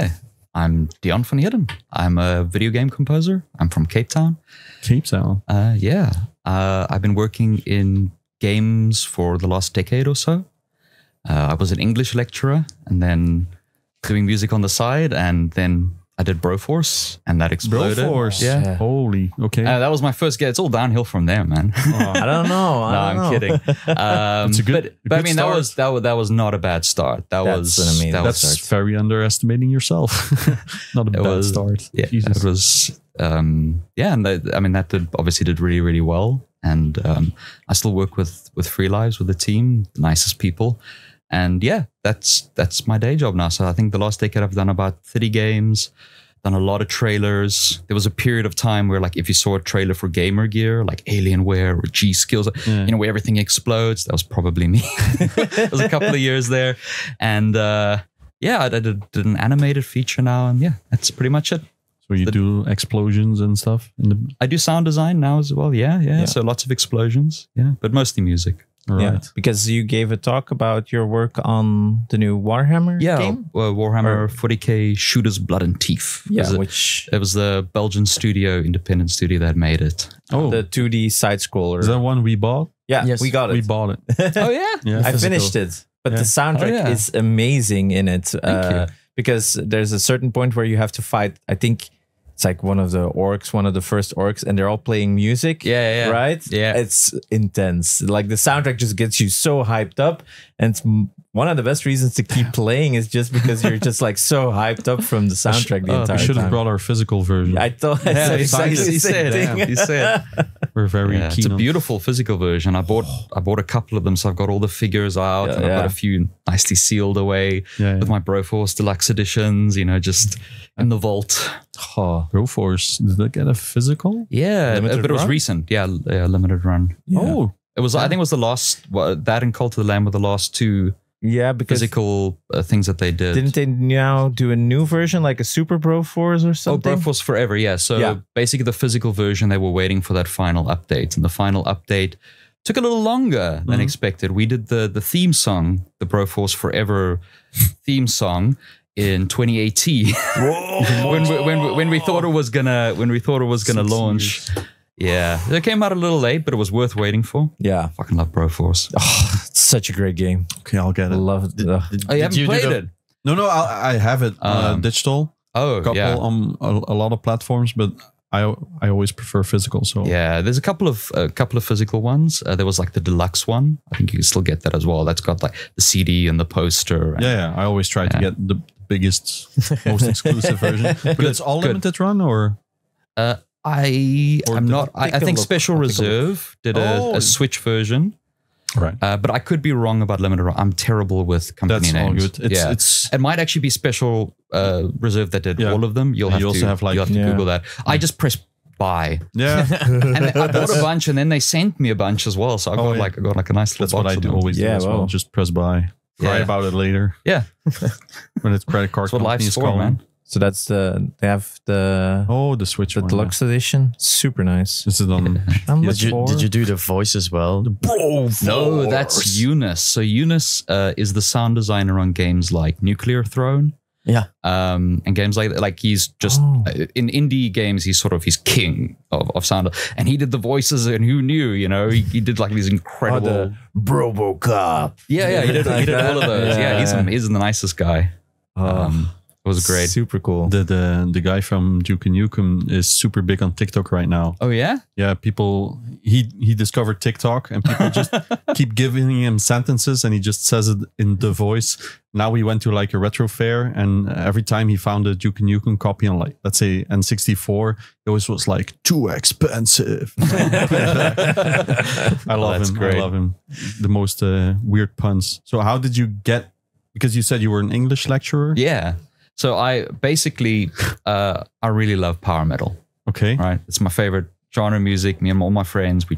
Hi, I'm DEON van HEERDEN. I'm a video game composer. I'm from Cape Town. Cape Town? Yeah. I've been working in games for the last decade or so. I was an English lecturer and then doing music on the side, and then I did Broforce, and that exploded. Broforce? Yeah. Holy, okay. That was my first game. It's all downhill from there, man. Oh, I don't know. I'm kidding. It's a good, but I mean, start. that was not a bad start. That's very underestimating yourself. Not a bad start. Yeah, Jesus. it was. Yeah, and that obviously did really, really well. And I still work with Free Lives, with the team, the nicest people. And yeah, that's my day job now. So I think the last decade I've done about 30 games, done a lot of trailers. There was a period of time where, like, if you saw a trailer for gamer gear, like Alienware or G Skills, you know, where everything explodes, that was probably me. It was a couple of years there. And yeah, I did an animated feature now, and yeah, that's pretty much it. So you do explosions and stuff? I do sound design now as well. Yeah. So lots of explosions. Yeah, but mostly music. Right. Yeah, because you gave a talk about your work on the new Warhammer game? Warhammer 40k Shooters Blood and Teeth. Yeah, it was the Belgian studio, independent studio that made it. Oh, the 2D side scroller. Is that one we bought? Yeah, yes. We got it. We bought it. Oh yeah, I finished it, but the soundtrack is amazing in it. Because there's a certain point where you have to fight. I think it's like one of the orcs, one of the first orcs, and they're all playing music. Yeah. Right? Yeah. It's intense. Like, the soundtrack just gets you so hyped up. And it's one of the best reasons to keep playing is just because you're just like so hyped up from the soundtrack the entire time. We should have brought our physical version. I thought he said. We're very keen. It's a beautiful physical version. I bought a couple of them, so I've got all the figures out, and I've got a few nicely sealed away with my Broforce Deluxe editions, you know, just in the vault. Oh, Broforce, did that get a physical? Yeah, but it was recent. Yeah, limited run. Yeah. Oh, it was. I think it was the last. That and Cult of the Lamb were the last two. Yeah, because physical things that they did. Didn't they now do a new version, like a Super Broforce or something? Oh, Broforce Forever, yeah. So basically the physical version, they were waiting for that final update. And the final update took a little longer than expected. We did the theme song, the Broforce Forever theme song, in 2018. when we thought it was gonna launch. Yeah, it came out a little late, but it was worth waiting for. Yeah, fucking love Broforce. Oh, it's such a great game. Okay, I'll get it. I love it. You haven't played it? No, I have it digital. Oh, on a lot of platforms, but I always prefer physical. So yeah, there's a couple of physical ones. There was like the deluxe one. I think you can still get that as well. That's got like the CD and the poster. And, yeah. I always try to get the biggest, most exclusive version. But it's all limited run, or I'm not. I think Special Reserve did a Switch version. Right. But I could be wrong about limited run. I'm terrible with company names. All good. It might actually be Special Reserve that did all of them. You'll have to Google that. I just press buy. Yeah. And I bought a bunch, and then they sent me a bunch as well. So I got like a nice little box. That's what I do always do as well. Just press buy. Cry about it later. Yeah. When it's credit card company is calling. Man. So that's they have the Switch the deluxe edition. Super nice. This is on. Did you do the voice as well? No, that's Eunice. So Eunice is the sound designer on games like Nuclear Throne. Yeah. And games like he's just in indie games, he's king of sound, and he did the voices, and who knew, you know, he did like these incredible RoboCop. Yeah, he did all of those. Yeah, he's the nicest guy. It was great. Super cool. The guy from Duke Nukem is super big on TikTok right now. Oh yeah? Yeah, people he discovered TikTok, and people just keep giving him sentences, and he just says it in the voice. Now we went to like a retro fair, and every time he found a Duke Nukem copy on, like, let's say N64, it always was like too expensive. I love him. Great. I love him. The most weird puns. So how did you get, because you said you were an English lecturer? Yeah. So I basically, I really love power metal. Okay. Right. It's my favorite genre of music. Me and all my friends, we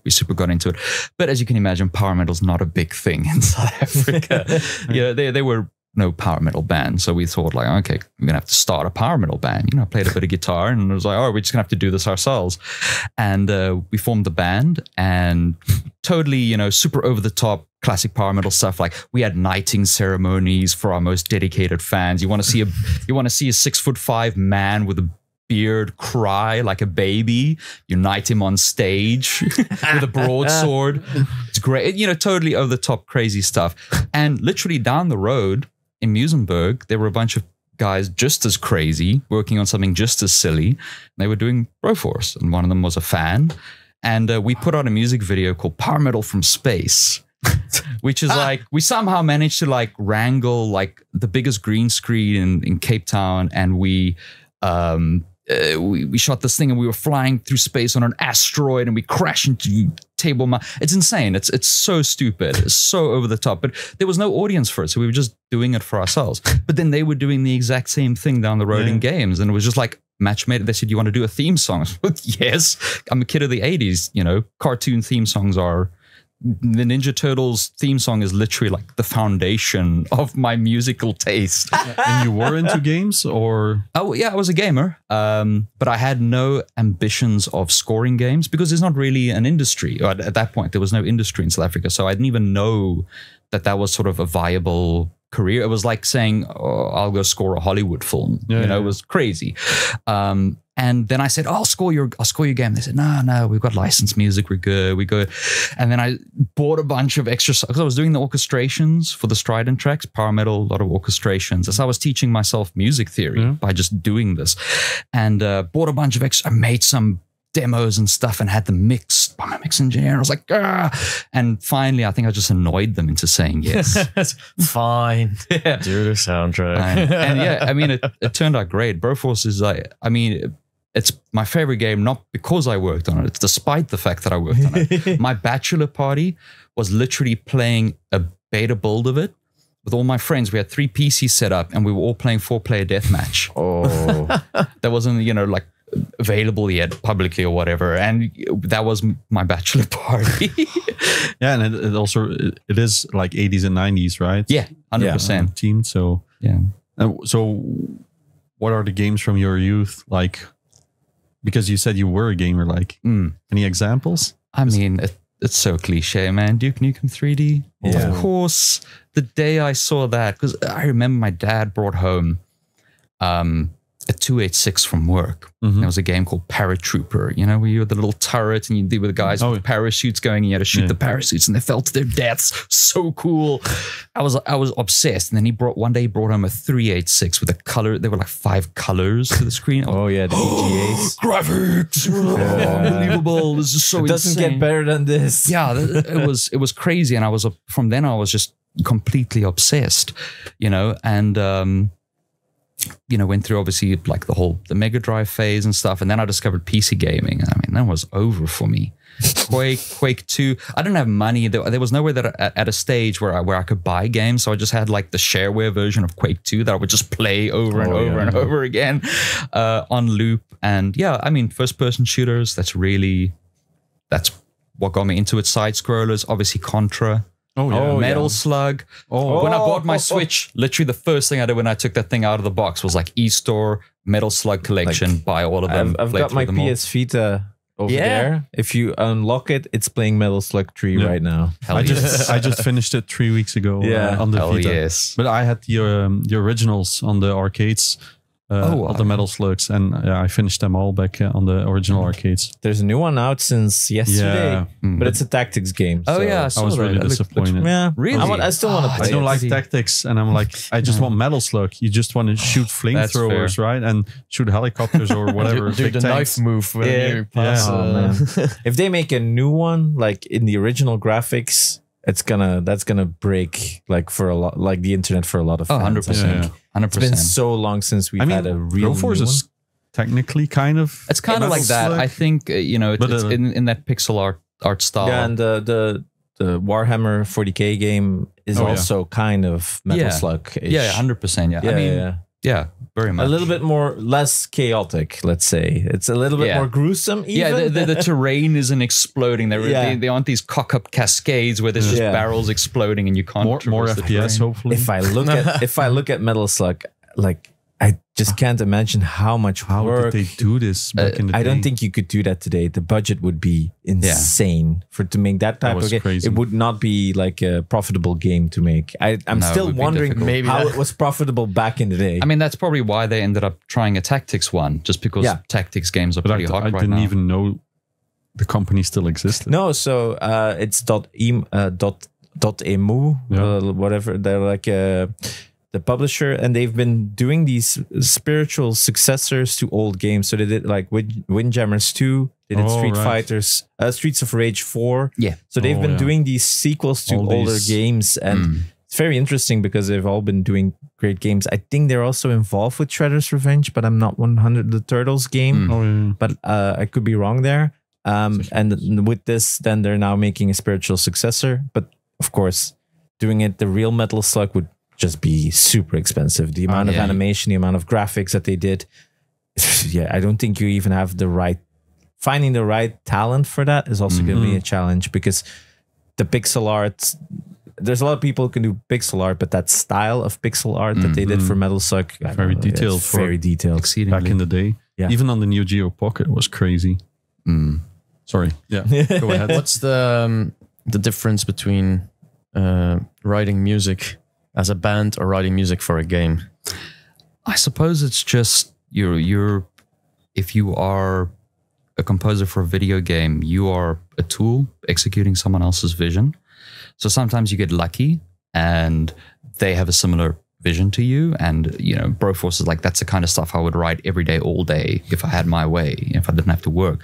super got into it. But as you can imagine, power metal's not a big thing in South Africa. There were no power metal bands. So we thought like, okay, we're going to have to start a power metal band. You know, I played a bit of guitar, and it was like, oh, we're just going to have to do this ourselves. And we formed the band, and totally, you know, super over the top classic power metal stuff. Like we had knighting ceremonies for our most dedicated fans. You want to see a 6'5" man with a beard cry like a baby, you knight him on stage with a broadsword. It's great, totally over the top crazy stuff. And literally down the road in Musenberg, there were a bunch of guys just as crazy working on something just as silly. They were doing Broforce, and one of them was a fan. And we put out a music video called Power Metal from Space, which is like, we somehow managed to like wrangle like the biggest green screen in Cape Town, and we shot this thing, and we were flying through space on an asteroid, and we crashed into Table Mountain. It's insane. It's so stupid. It's so over the top. But there was no audience for it, so we were just doing it for ourselves. But then they were doing the exact same thing down the road in games, and it was just like match made. They said, "You want to do a theme song?" Yes. I'm a kid of the 80s. Cartoon theme songs are. The Ninja Turtles theme song is literally like the foundation of my musical taste. And you were into games, or? Oh yeah, I was a gamer, but I had no ambitions of scoring games because there's not really an industry. Or at that point, there was no industry in South Africa, so I didn't even know that was sort of a viable career. It was like saying, "Oh, I'll go score a Hollywood film." It was crazy. And then I said, "Oh, I'll score your game." They said, "No, we've got licensed music. We're good." And then I bought a bunch of extra because I was doing the orchestrations for the Strident tracks, power metal, a lot of orchestrations. As I was teaching myself music theory by just doing this, and bought a bunch of extra. I made some demos and stuff and had them mixed by my mix engineer. I was like, "Ah!" And finally, I think I just annoyed them into saying yes. Fine. Yeah. Do the soundtrack. And yeah, I mean, it turned out great. Broforce is it's my favorite game, not because I worked on it. It's despite the fact that I worked on it. My bachelor party was literally playing a beta build of it with all my friends. We had 3 PCs set up, and we were all playing 4-player deathmatch. Oh, that wasn't, like available yet publicly or whatever. And that was my bachelor party. Yeah, and it also it is like 80s and 90s, right? Yeah, 100%. Team. So yeah. So what are the games from your youth like? Because you said you were a gamer, like any examples? I mean, it's so cliche, man. Duke Nukem 3D. Yeah. Of course, the day I saw that, because I remember my dad brought home a 286 from work. There was a game called Paratrooper, where you had the little turret and you deal with the guys with parachutes going, and you had to shoot the parachutes and they fell to their deaths. So cool. I was obsessed. And then he brought home a 386 with a color. There were like 5 colors to the screen. Oh yeah, the EGAs. Graphics. Unbelievable. This is so insane. It doesn't get better than this. Yeah, it was crazy. And from then I was just completely obsessed, and went through obviously like the Mega Drive phase and stuff, and then I discovered PC gaming. I mean, that was over for me. Quake 2. I didn't have money. There was nowhere that at a stage where I could buy games, so I just had like the shareware version of Quake 2 that I would just play over and over again on loop. And yeah, I mean, first person shooters. That's what got me into it. Side scrollers, obviously Contra. Metal Slug. When I bought my Switch, literally the first thing I did when I took that thing out of the box was like eStore, Metal Slug collection, buy all of them. I've got my PS Vita over there. If you unlock it, it's playing Metal Slug 3 right now. I just finished it 3 weeks ago on the Vita. Yes. But I had the originals on the arcades. Of the Metal Slugs, and I finished them all back on the original arcades. There's a new one out since yesterday, but it's a tactics game. So. I was really disappointed. Really? I still want to play. I don't like tactics, and I'm like, I just want Metal Slug. You just want to shoot flamethrowers, right, and shoot helicopters or whatever. do the knife move when you pass. If they make a new one, like in the original graphics, that's gonna break like the internet for a lot of fans. 100%. 100%. It's been so long since we've had a real Broforce is technically kind of. It's kind of like that. I think it's in that pixel art style. Yeah, and the Warhammer 40K game is also kind of Metal Slug-ish. Yeah, 100%. Yeah, I mean, yeah, very much. A little bit less chaotic, let's say. It's a little bit more gruesome. Even. Yeah, the terrain isn't exploding. There aren't these cock-up cascades where there's just barrels exploding and you can't more FPS. Hopefully, if I look at Metal Slug, like just can't imagine how much How work. did they do this back in the day? I don't think you could do that today. The budget would be insane to make that type of game. Crazy. It would not be like a profitable game to make. I'm No, it still would be wondering difficult. Maybe how that- it was profitable back in the day. I mean, that's probably why they ended up trying a tactics one, just because tactics games are But pretty hot I right didn't now. even know the company still existed. No, so it's .emu, whatever. They're like the publisher, and they've been doing these spiritual successors to old games. So they did like Windjammers 2, they did Streets of Rage 4. Yeah. So they've been doing these sequels to older games, and it's very interesting because they've all been doing great games. I think they're also involved with Shredder's Revenge, but I'm not 100. The Turtles game, but I could be wrong there. And with this, then they're now making a spiritual successor. But of course, doing it the real Metal Slug would just be super expensive. The amount of animation, the amount of graphics that they did. I don't think you even have finding the right talent for that is also going to be a challenge, because the pixel art, there's a lot of people who can do pixel art, but that style of pixel art that they did for Metal Slug, very detailed. Very detailed. Back in the day. Yeah. Even on the Neo Geo Pocket was crazy. Sorry. Yeah. Go ahead. What's the difference between writing music as a band or writing music for a game? I suppose it's just if you are a composer for a video game, you are a tool executing someone else's vision. So sometimes you get lucky and they have a similar vision to you, and Broforce is like, that's the kind of stuff I would write every day, all day, if I had my way, if I didn't have to work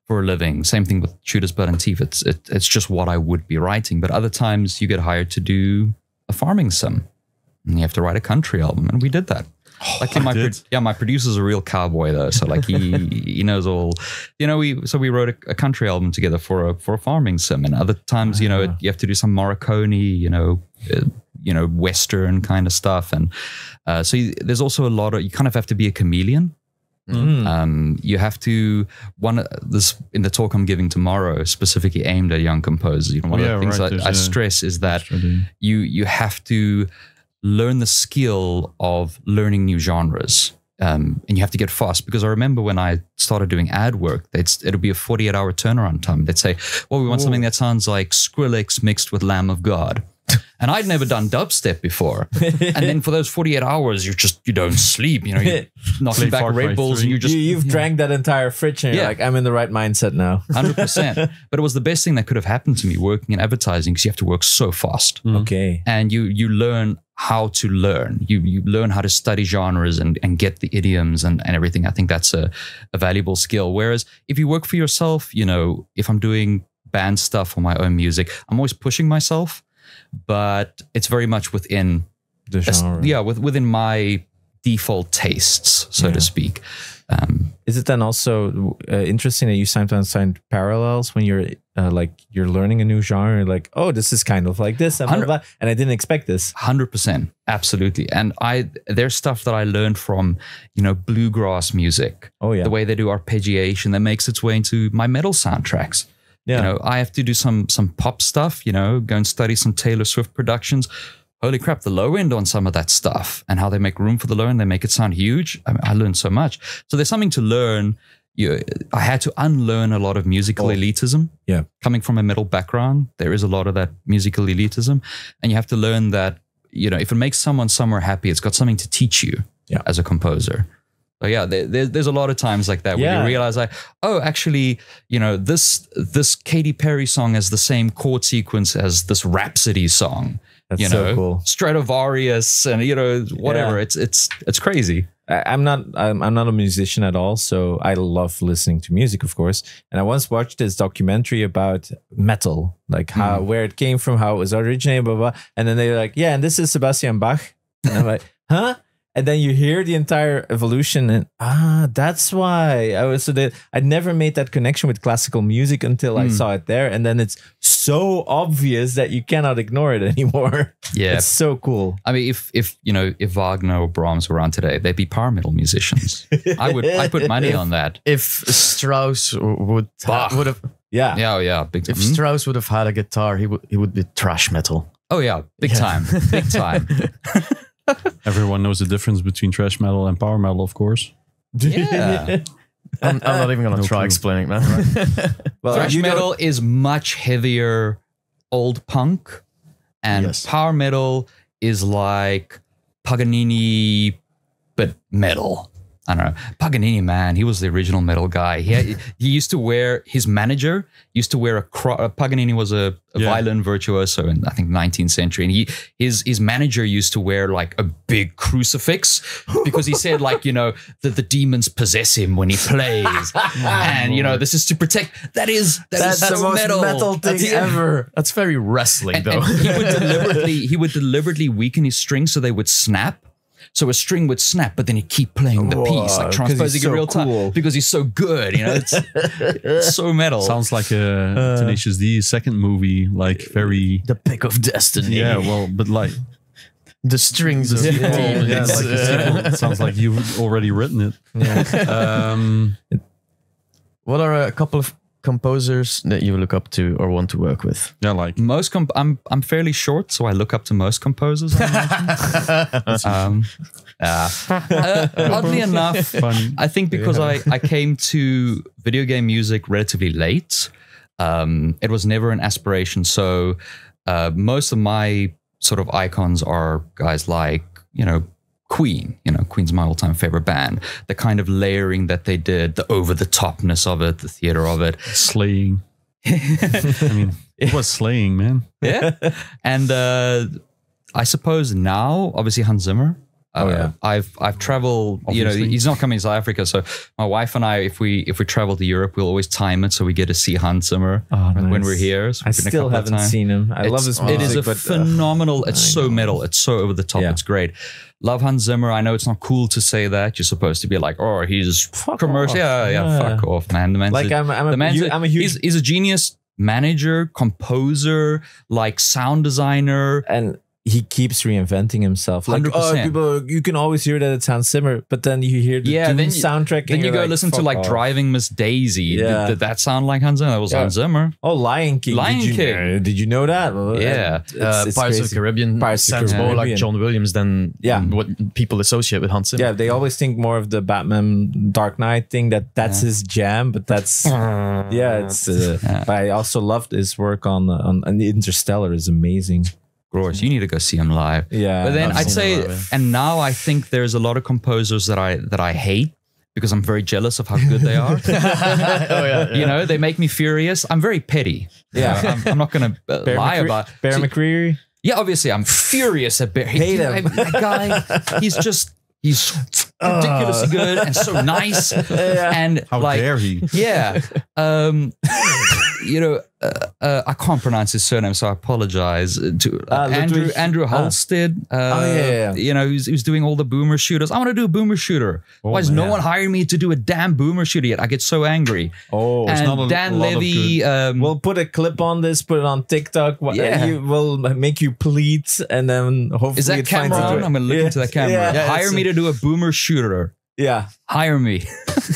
for a living. Same thing with Shooters, Blood and Teeth. It's just what I would be writing. But other times you get hired to do a farming sim, and you have to write a country album, and we did that. Luckily, my producer's a real cowboy though, so like he knows all. We wrote a country album together for a farming sim, and other times you have to do some Morricone, Western kind of stuff, and so there's also a lot of, you kind of have to be a chameleon. You have to, this in the talk I'm giving tomorrow, specifically aimed at young composers. One of the things I stress is that you have to learn the skill of learning new genres, and you have to get fast, because I remember when I started doing ad work, it'll be a 48-hour turnaround time. They'd say, well, we want something that sounds like Skrillex mixed with Lamb of God. And I'd never done dubstep before. And then for those 48 hours, you don't sleep. You're knocking back Red Bulls, and you've drank that entire fridge, and you're like, I'm in the right mindset now. 100%. But it was the best thing that could have happened to me working in advertising, because you have to work so fast. Okay. And you learn how to learn. You learn how to study genres and get the idioms and everything. I think that's a valuable skill. Whereas if you work for yourself, if I'm doing band stuff or my own music, I'm always pushing myself. But it's very much within the genre. Within my default tastes, so to speak. Is it then also interesting that you sometimes find parallels when you're learning a new genre? You're like, oh, this is kind of like this, and blah, blah, and I didn't expect this. 100%, absolutely. And there's stuff that I learned from, bluegrass music. Oh yeah, the way they do arpeggiation that makes its way into my metal soundtracks. Yeah. I have to do some pop stuff, go and study some Taylor Swift productions. Holy crap, the low end on some of that stuff and how they make room for the low end, they make it sound huge. I learned so much. So there's something to learn. I had to unlearn a lot of musical elitism. Yeah. Coming from a metal background, there is a lot of that musical elitism. And you have to learn that, if it makes someone somewhere happy, it's got something to teach you as a composer. So there's a lot of times like that where you realize actually, this Katy Perry song has the same chord sequence as this Rhapsody song. That's so cool. Stradivarius and whatever. Yeah. It's crazy. I'm not a musician at all, so I love listening to music, of course. And I once watched this documentary about metal, like where it came from, how it was originated, blah blah. And then they're like, and this is Sebastian Bach. And I'm like, huh? And then you hear the entire evolution, and that's why I'd never made that connection with classical music until I saw it there, and then it's so obvious that you cannot ignore it anymore. Yeah, it's so cool. I mean, if Wagner or Brahms were around today, they'd be power metal musicians. I put money on that. If Strauss would have, big time. If Strauss would have had a guitar, he would be thrash metal. Oh yeah, big time, big time. Everyone knows the difference between thrash metal and power metal, of course. Yeah. I'm not even gonna try clue. explaining that. Well, Thrash you metal is much heavier old punk, and Yes. power metal is like Paganini, but metal. I don't know. Paganini, man, he was the original metal guy. He used to wear, his manager used to wear Paganini was a violin virtuoso in, I think, 19th century. And his manager used to wear like a big crucifix because he said, like, you know, that the demons possess him when he plays. And, you know, this is to protect. That's the so most metal thing ever. That's very wrestling, though. And he would deliberately weaken his strings so they would snap. So a string would snap, but then he'd keep playing the piece, like transposing in real time, because he's so good. You know, it's so metal. Sounds like a Tenacious D second movie, like very The Pick of Destiny. yeah. Well, but like The strings of demons. yeah, like the sequel. It sounds like you've already written it. Yeah. What are a couple of composers that you look up to or want to work with? Yeah, like Most I'm fairly short, so I look up to most composers. Oddly enough, funny. I think because I came to video game music relatively late, it was never an aspiration. So most of my sort of icons are guys like, you know, Queen. You know, Queen's my all-time favorite band. The kind of layering that they did, the over-the-topness of it, the theater of it. slaying. I mean, it was slaying, man. Yeah. And I suppose now, obviously, Hans Zimmer. I've traveled, you know, Obviously. he's not coming to South Africa. So my wife and I, if we travel to Europe, we'll always time it so we get to see Hans Zimmer when nice. we're here. So I we've been a still couple of haven't times. seen him. I love his music. It is a but, phenomenal. It's so metal. It's so over the top. Yeah. It's great. Love Hans Zimmer. I know it's not cool to say that. You're supposed to be like, oh, he's commercial. off. Yeah, fuck off, man. The man's Like, I'm a huge he's a genius manager, composer, like sound designer. and he keeps reinventing himself. Like, 100%. people, you can always hear that it's Hans Zimmer, but then you hear the Doom soundtrack. Then and you you're go like, listen to fuck like off. Driving Miss Daisy. Yeah. Did that sound like Hans Zimmer? That was Yeah. Hans Zimmer. Oh, Lion King. Lion King. Did you know that? Yeah. It's Pirates of crazy. the Caribbean Pirates of the sounds more like Caribbean. John Williams than what people associate with Hans Zimmer. Yeah, they always think more of the Batman Dark Knight thing, that's his jam, but that's it's but I also loved his work on Interstellar is amazing. Gross. You need to go see him live. Yeah. But then I've I'd seen say, him live, and now I think there's a lot of composers that I hate because I'm very jealous of how good they are. You know, they make me furious. I'm very petty. Yeah. I'm not going to lie about it. Bear McCreary. Yeah, obviously, I'm furious at Bear. Hate him. That guy, he's ridiculously good and so nice. And How like, dare he? yeah. You know, I can't pronounce his surname, so I apologize to Andrew Halstead. You know, who's doing all the boomer shooters. I want to do a boomer shooter. Why is no one hiring me to do a damn boomer shooter yet? I get so angry. Oh, not and a Dan lot of Levy. we'll put a clip on this, put it on TikTok. Yeah. We'll make you plead, and then hopefully is that it finds camera a- on? I'm gonna look into that camera. Yeah, Hire me to do a boomer shooter. Yeah. Hire me.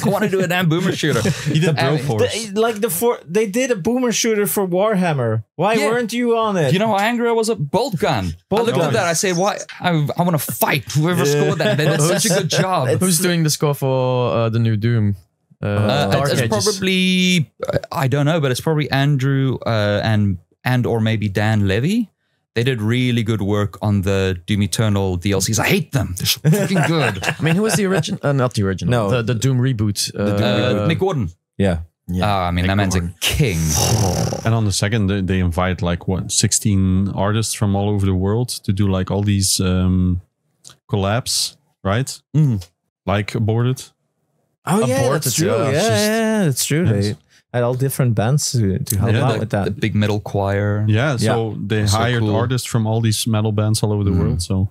I want to do a damn boomer shooter. He did Broforce. They did a boomer shooter for Warhammer. Why weren't you on it? You know how angry I was at Bolt Gun. I looked at that. I said, "Why? I want to fight whoever scored that. They did such a good job." Who's doing the score for the new Doom? Dark It's Ages. probably I don't know, but it's probably Andrew and or maybe Dan Levy. They did really good work on the Doom Eternal DLCs. I hate them. They're so fucking good. I mean, who was the original? Not the original. No. The Doom reboot. Nick Gordon. Yeah. I mean, that man's a king. And on the second, they invite like 16 artists from all over the world to do like all these collabs, right? Like Aborted. Oh yeah, Aborted, that's true. yeah, Yeah, that's true. Yes. They had all different bands to help out with The that. big metal choir. Yeah, so they So hired cool. artists from all these metal bands all over the world. So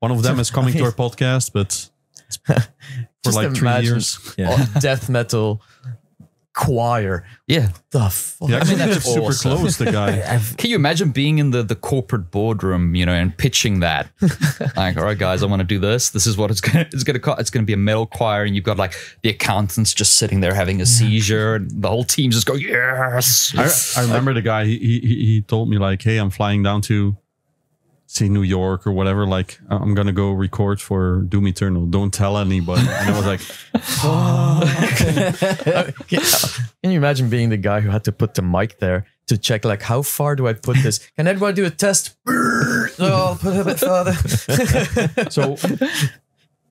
one of them is coming to our podcast, but it's for Just like 3 imagine years. death metal choir. Yeah. The fuck? He actually that's lives super awesome. close, the guy. Can you imagine being in the corporate boardroom, you know, and pitching that? Like, all right, guys, I want to do this. This is what it's gonna cost. It's gonna be a metal choir, and you've got like the accountants just sitting there having a seizure, and the whole team just go, yes. I remember the guy, he told me like, hey, I'm flying down to say New York or whatever, like I'm gonna go record for Doom Eternal. Don't tell anybody. And I was like, can you imagine being the guy who had to put the mic there to check like how far do I put this? Can everybody do a test? No, I'll put it a bit further. so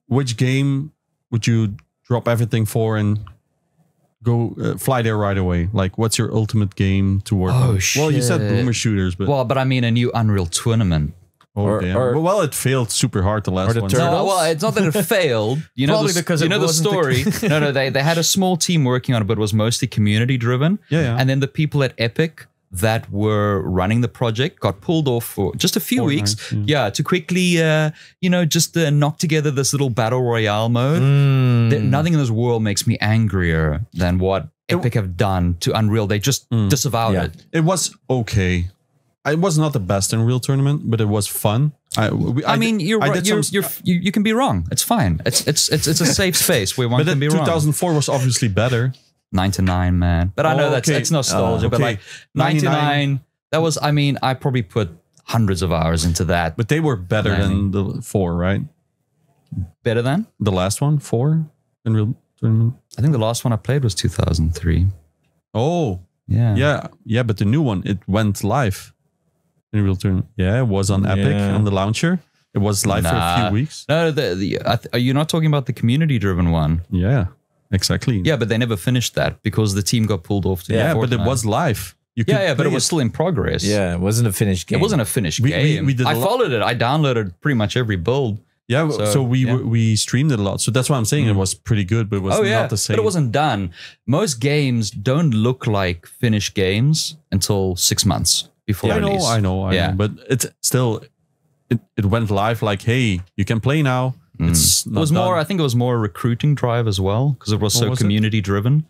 which game would you drop everything for and go fly there right away? Like, what's your ultimate game to work on? shit. Well, you said boomer shooters, but Well, but I mean a new Unreal Tournament. damn. Well, it failed super hard the last the one. No, well, it's not that it failed. You know, Probably because you it know the wasn't story. No, they had a small team working on it, but it was mostly community driven. Yeah. And then the people at Epic that were running the project got pulled off for just a few weeks. To quickly, just knock together this little battle royale mode. Nothing in this world makes me angrier than what Epic have done to Unreal. They just disavowed it. It was okay. It was not the best Unreal Tournament, but it was fun. I mean, you're right. You can be wrong. It's fine. It's a safe space where one But can be wrong. 2004 was obviously better. 99, man. But I know okay. it's nostalgia. But okay. like 99, that was. I mean, I probably put hundreds of hours into that. But they were better than the 4, right? Better than The last one, 4 Unreal Tournament. I think the last one I played was 2003. Oh, Yeah. yeah. But the new one, it went live. Unreal Tournament. Yeah, it was on Epic on the launcher. It was live for a few weeks. No, are you not talking about the community-driven one? Yeah, exactly. Yeah, but they never finished that because the team got pulled off. Yeah, but it was live. You could but it play was still in progress. Yeah, it wasn't a finished game. It wasn't a finished game. we did I followed it. I downloaded pretty much every build. Yeah, so we streamed it a lot. So that's why I'm saying it was pretty good, but it was not the same. But it wasn't done. Most games don't look like finished games until 6 months before release. I know. But it's still, it went live like, hey, you can play now. It's It was more. I think it was more a recruiting drive as well because it was so community driven.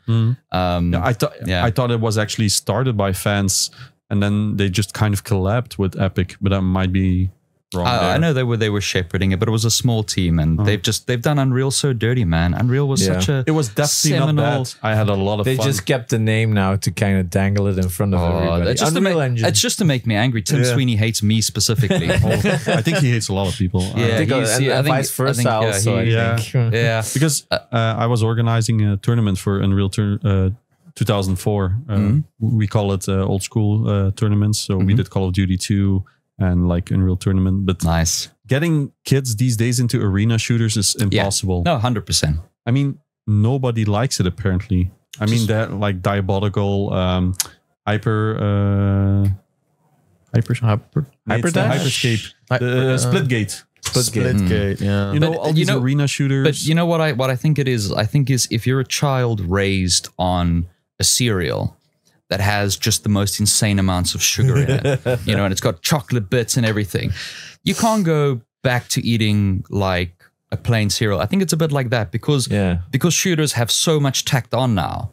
I thought it was actually started by fans and then they just kind of collabed with Epic, but that might be wrong. I know they were shepherding it, but it was a small team, and they've done Unreal so dirty, man. Unreal was such a it was definitely seminal, not bad. I had a lot of They fun. just kept the name now to kind of dangle it in front of everybody. It's just to make me angry. Tim Sweeney hates me specifically. I think he hates a lot of people. Yeah, and vice versa also. I think. Yeah. Because I was organizing a tournament for Unreal 2004. We call it old school tournaments. So we did Call of Duty 2 and like Unreal Tournament. But nice. Getting kids these days into arena shooters is impossible. No, 100%. I mean, nobody likes it apparently. I mean, they're like diabolical hyperscape. Splitgate. Splitgate, yeah. You know, all these arena shooters. But you know what I think it is? I think is if you're a child raised on a cereal that has just the most insane amounts of sugar in it, and it's got chocolate bits and everything, you can't go back to eating like a plain cereal. I think it's a bit like that because shooters have so much tacked on now.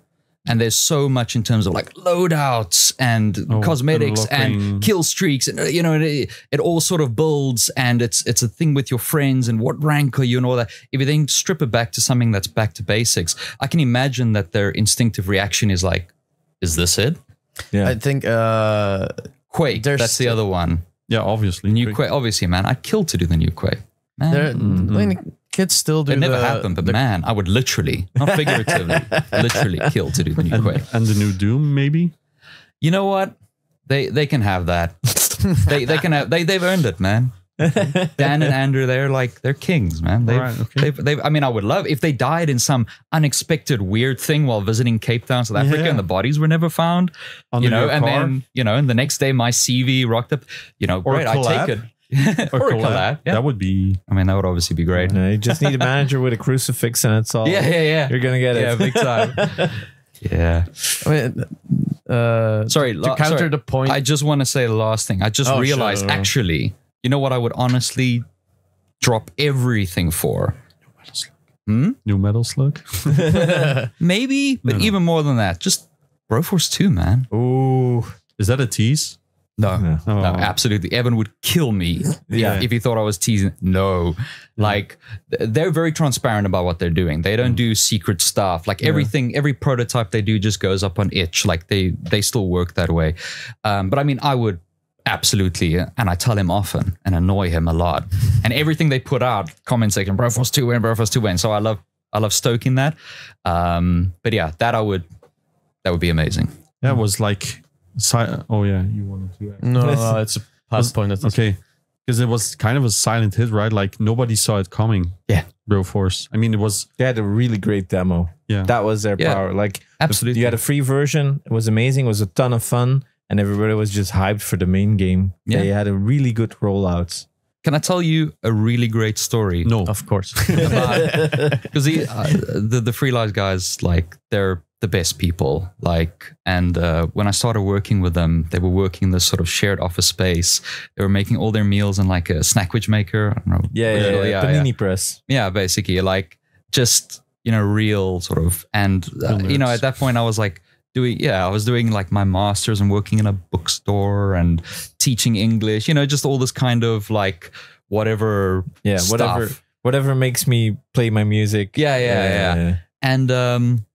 And there's so much in terms of like loadouts and cosmetics and kill streaks, and it all sort of builds, and it's a thing with your friends and what rank are you and all that. If you then strip it back to something that's back to basics, I can imagine that their instinctive reaction is like, "Is this it?" Yeah, I think Quake. That's the other one. Yeah, obviously. The new Quake. Obviously, man, I'd kill to do the new Quake. Man. I mean, kids still do. It never happened, but man, I would literally, not figuratively, literally kill to do the new Quake. And the new Doom, maybe? You know what? They can have that. they can have. They've earned it, man. Dan and Andrew, they're kings, man. They've I mean, I would love if they died in some unexpected weird thing while visiting Cape Town, South Africa, and the bodies were never found. And then and the next day my CV rocked up. Great, I take it. or a collab. Yeah. That would be. I mean, that would obviously be great. No, you just need a manager with a crucifix, and it's all. Yeah. You're gonna get it. Yeah, big time. Yeah. I mean, sorry, to counter the point. I just want to say the last thing. I just realized, actually, you know what I would honestly drop everything for? New Metal Slug? Maybe, but even more than that, just Broforce 2, man. Ooh. Is that a tease? No, absolutely. Evan would kill me if he thought I was teasing. No, like they're very transparent about what they're doing. They don't do secret stuff. Like everything, every prototype they do just goes up on itch. Like they still work that way. But I mean, I would Absolutely. And I tell him often and annoy him a lot. And everything they put out, comment section, Broforce 2 win, Broforce 2 win. So I love stoking that. But yeah, that would be amazing. Yeah, it was like, oh yeah, you wanted to. No, it's a past point. Okay. Because it was kind of a silent hit, right? Like nobody saw it coming. Yeah. Broforce. I mean, it was. They had a really great demo. Yeah. That was their power. Like, absolutely. You had a free version. It was amazing. It was a ton of fun. And everybody was just hyped for the main game. Yeah. They had a really good rollout. Can I tell you a really great story? No. Of course. Because the Free Lives guys, like, they're the best people. Like, and when I started working with them, they were working in this sort of shared office space. They were making all their meals in like a snackwich maker. I don't know. Yeah. Panini press. Yeah, basically, like, just, you know, real sort of. And, you know, at that point I was like, I was doing like my masters and working in a bookstore and teaching English, you know, just all this kind of like whatever stuff. Whatever makes me play my music. Yeah. And then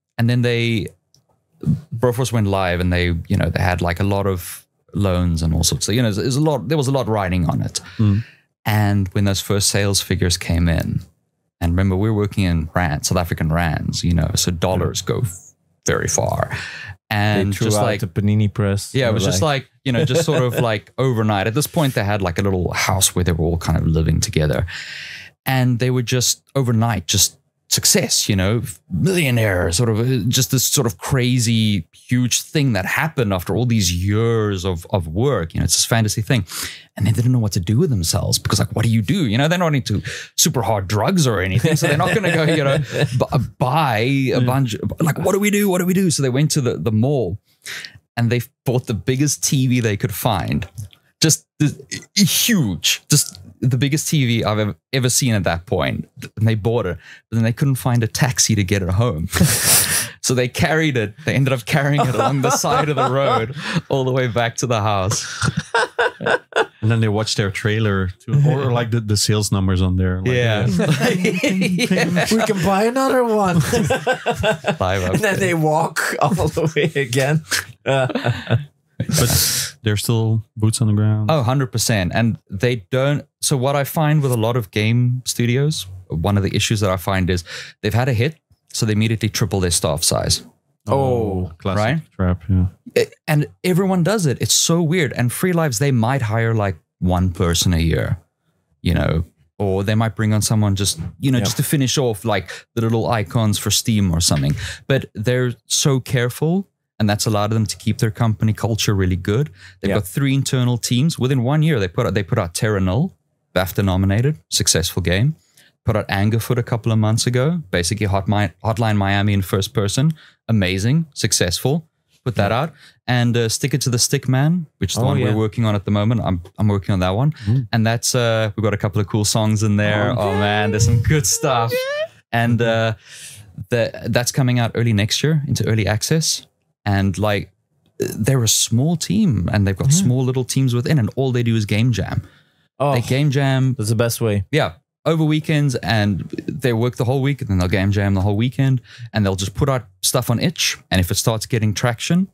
Broforce went live and they had like a lot of loans and all sorts. So, you know, there was a lot riding on it. And when those first sales figures came in, and remember we were working in rand, South African rands, you know, so dollars go very far. And just like the Panini press. Yeah, it was just like, you know, just sort of like overnight. At this point, they had like a little house where they were all kind of living together. And they were just overnight, just success, you know, millionaire, sort of just this sort of crazy, huge thing that happened after all these years of work. You know, it's this fantasy thing. And they didn't know what to do with themselves because, like, what do? You know, they're not into super hard drugs or anything. So they're not going to go, you know, buy a bunch. Like, what do we do? What do we do? So they went to the mall and they bought the biggest TV they could find. Just huge, just the biggest TV I've ever seen at that point. And they bought it, but then they couldn't find a taxi to get it home. So they carried it. They ended up carrying it along the side of the road all the way back to the house. And then they watched their trailer too, or like the sales numbers on there. Like, yeah. We can buy another one. And then they walk all the way again. But they're still boots on the ground. Oh, 100%. And they don't. So what I find with a lot of game studios, one of the issues that I find is they've had a hit, so they immediately triple their staff size. Oh, classic right? Trap, yeah. And everyone does it. It's so weird. And Free Lives, they might hire like one person a year, you know, or they might bring on someone just, you know, just to finish off like the little icons for Steam or something. But they're so careful. And that's allowed them to keep their company culture really good. They've got 3 internal teams. Within 1 year, they put out Terra Null, BAFTA nominated, successful game. Put out Angerfoot a couple of months ago, basically Hotline Miami in first person, amazing, successful. Put that out. And Stick It to the Stick Man, which is the one we're working on at the moment. I'm working on that one. And that's we've got a couple of cool songs in there. Oh man, there's some good stuff. And that's coming out early next year into early access. And like, they're a small team and they've got small little teams within, and all they do is game jam. They game jam. That's the best way. Yeah. Over weekends, and they work the whole week, and then they'll game jam the whole weekend, and they'll just put out stuff on itch. And if it starts getting traction,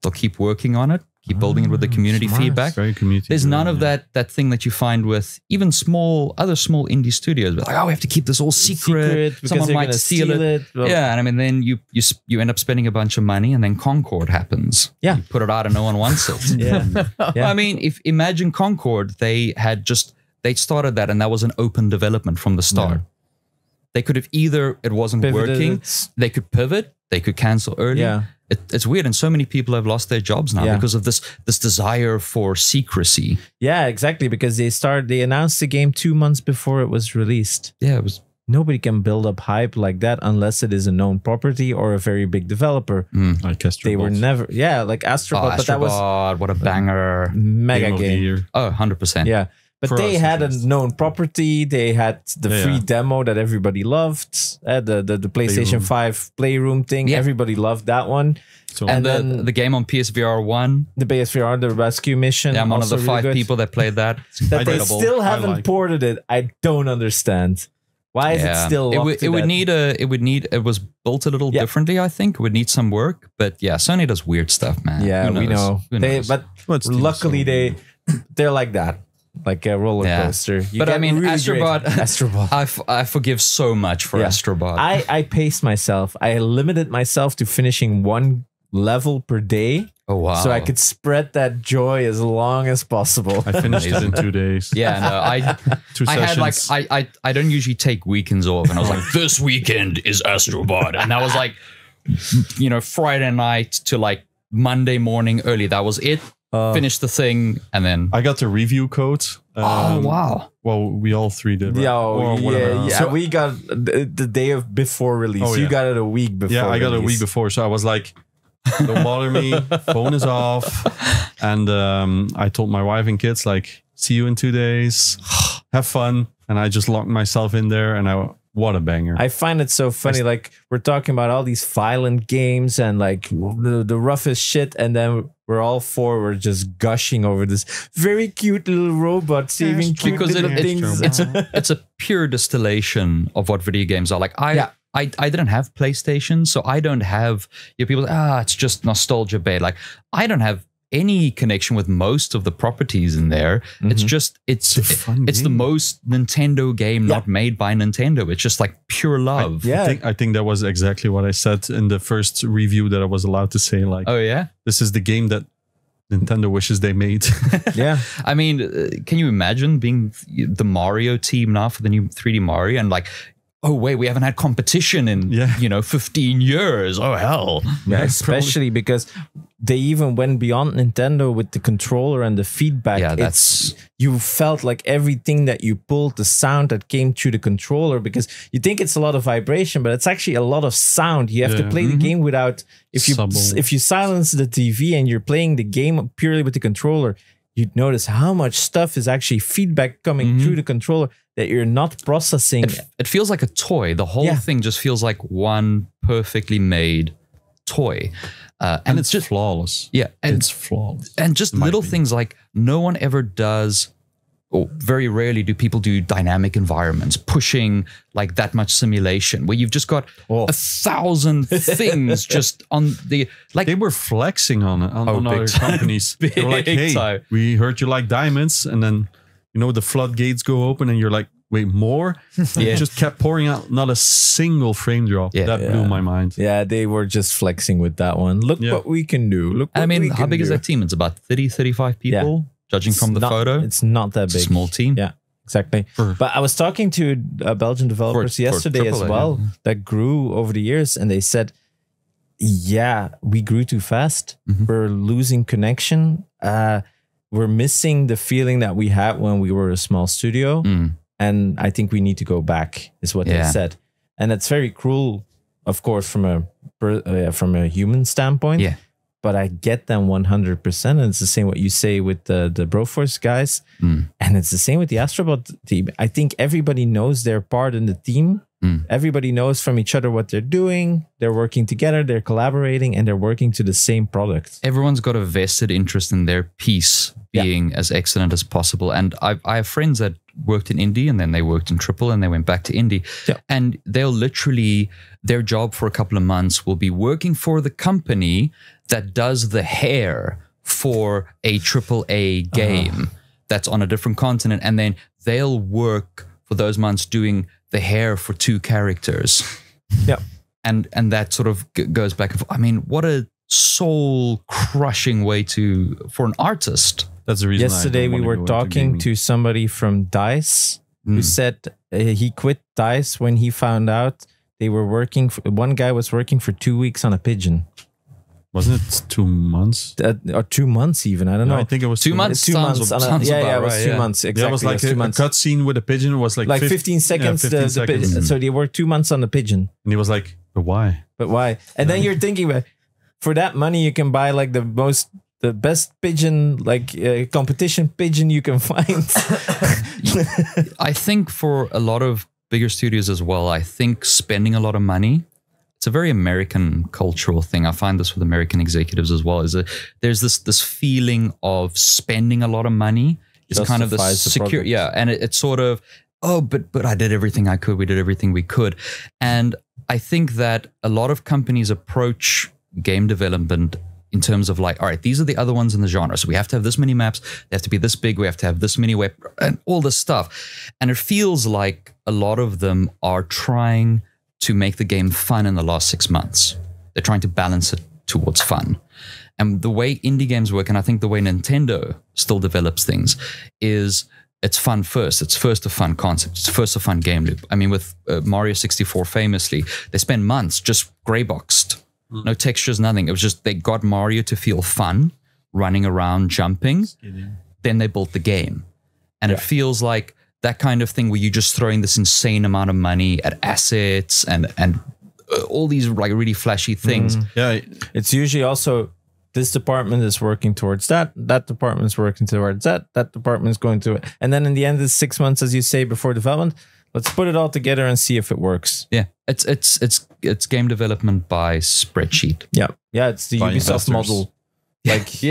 they'll keep working on it, keep building it with the community feedback. Very community. There's none of that thing that you find with even other small indie studios. Like, oh, we have to keep this all secret. Someone might steal it. Yeah, and I mean, then you end up spending a bunch of money, and then Concord happens. Yeah, you put it out, and no one wants it. I mean, imagine Concord, they started that, and that was an open development from the start. Yeah. They could have it wasn't working. They could pivot. They could cancel early. Yeah. It's weird, and so many people have lost their jobs now because of this desire for secrecy. Yeah, exactly. Because they announced the game 2 months before it was released. Yeah, nobody can build up hype like that unless it is a known property or a very big developer. Like Astrobot. They were never, like Astrobot, but that was what a banger, mega game. Oh, 100%. Yeah. But they had a known property. They had the free demo that everybody loved. The PlayStation 5 Playroom thing. Yeah. Everybody loved that one. So, and then the game on PSVR 1. The PSVR, the rescue mission. Yeah, I'm one of the 5 people that played that. That they still haven't ported it. I don't understand. Why is it still it was built a little differently, I think. It would need some work. But yeah, Sony does weird stuff, man. Yeah, we know. But luckily they're like that. Like a roller coaster. But I mean, really Astrobot, Astrobot. I forgive so much for Astrobot. I paced myself. I limited myself to finishing 1 level per day. Oh, wow. So I could spread that joy as long as possible. I finished it in 2 days. Yeah, no, I had like, I don't usually take weekends off, and I was like, this weekend is Astrobot. And that was like, you know, Friday night to like Monday morning early. That was it. Finished the thing, and then I got the review code. Oh, wow. Well, we all three did. Right? Yeah. So we got the day of before release. Oh, You got it a week before. Yeah, I got a week before. So I was like, don't bother me. Phone is off. And I told my wife and kids, like, see you in 2 days. Have fun. And I just locked myself in there, and what a banger. I find it so funny. Like, we're talking about all these violent games and like the roughest shit, and then we're just gushing over this very cute little robot saving cute little things. It's a pure distillation of what video games are. Like I didn't have PlayStation, so I don't have people. It's just nostalgia bait. Like I don't have any connection with most of the properties in there. It's just it's the most Nintendo game not made by Nintendo. It's just like pure love. I think that was exactly what I said in the first review that I was allowed to say. Like, oh yeah, this is the game that Nintendo wishes they made. Yeah, I mean, can you imagine being the Mario team now for the new 3D Mario, and like, oh wait, we haven't had competition in 15 years. Oh hell. Yeah, especially because they even went beyond Nintendo with the controller and the feedback. Yeah, you felt like everything that you pulled, the sound that came through the controller, because you think it's a lot of vibration, but it's actually a lot of sound. You have to play the game without, if you silence the TV and you're playing the game purely with the controller, you'd notice how much stuff is actually feedback coming through the controller that you're not processing. It feels like a toy. The whole thing just feels like one perfectly made toy. And it's just flawless. Yeah. And it's flawless. And just little things like no one ever does, or very rarely do people do dynamic environments, pushing like that much simulation where you've just got 1,000 things just on the, like they were flexing on other companies. They were like, hey, we heard you like diamonds, and then the floodgates go open and you're like, wait, more? It just kept pouring out, not a single frame drop. That blew my mind. Yeah, they were just flexing with that one. Look what we can do. Look what how big is that team? It's about 30, 35 people, judging from the photo. It's not that big. It's a small team. Yeah, exactly. But I was talking to Belgian developers yesterday as well that grew over the years, and they said, we grew too fast. We're losing connection. We're missing the feeling that we had when we were a small studio. And I think we need to go back, is what they said. And that's very cruel, of course, from a human standpoint. Yeah. But I get them 100%. And it's the same what you say with the Broforce guys. And it's the same with the Astrobot team. I think everybody knows their part in the team. Everybody knows from each other what they're doing. They're working together, they're collaborating, and they're working to the same product. Everyone's got a vested interest in their piece being as excellent as possible. And I have friends that worked in indie, and then they worked in triple, and they went back to indie. And they'll literally, their job for a couple of months will be working for the company that does the hair for a AAA game that's on a different continent. And then they'll work for those months doing the hair for 2 characters. And that sort of goes back. I mean, what a soul-crushing way for an artist. That's the reason. Yesterday we were talking to somebody from DICE who said he quit DICE when he found out they were working. One guy was working for 2 weeks on a pigeon. Wasn't it 2 months? Or 2 months even. I don't know. I think it was 2 months. 2 months. It was 2 months. Exactly. That was like a cutscene with a pigeon. Was like 15 seconds. 15 seconds. So they worked 2 months on the pigeon. And he was like, but why? But why? And then you're thinking, for that money, you can buy like the best pigeon, like competition pigeon you can find. I think for a lot of bigger studios as well, I think spending a lot of money, it's a very American cultural thing. I find this with American executives as well. There's this feeling of spending a lot of money is kind of the secure, and it's sort of, but I did everything I could. We did everything we could, and I think that a lot of companies approach game development in terms of like, all right, these are the other ones in the genre. So we have to have this many maps. They have to be this big. We have to have this many and all this stuff. And it feels like a lot of them are trying to make the game fun in the last 6 months. They're trying to balance it towards fun. And the way indie games work, and I think the way Nintendo still develops things, is it's fun first. It's first a fun concept. It's first a fun game loop. I mean, with Mario 64 famously, they spent months just gray boxed. No textures, nothing. It was just they got Mario to feel fun, running around, jumping. Then they built the game. And it feels like that kind of thing where you're just throwing this insane amount of money at assets and all these like really flashy things. Yeah, it's usually also this department is working towards that department is working towards that department is going to it. And then in the end, it's 6 months, as you say, before development. Let's put it all together and see if it works. Yeah, it's game development by spreadsheet. Yeah, it's the by Ubisoft investors. Model. Like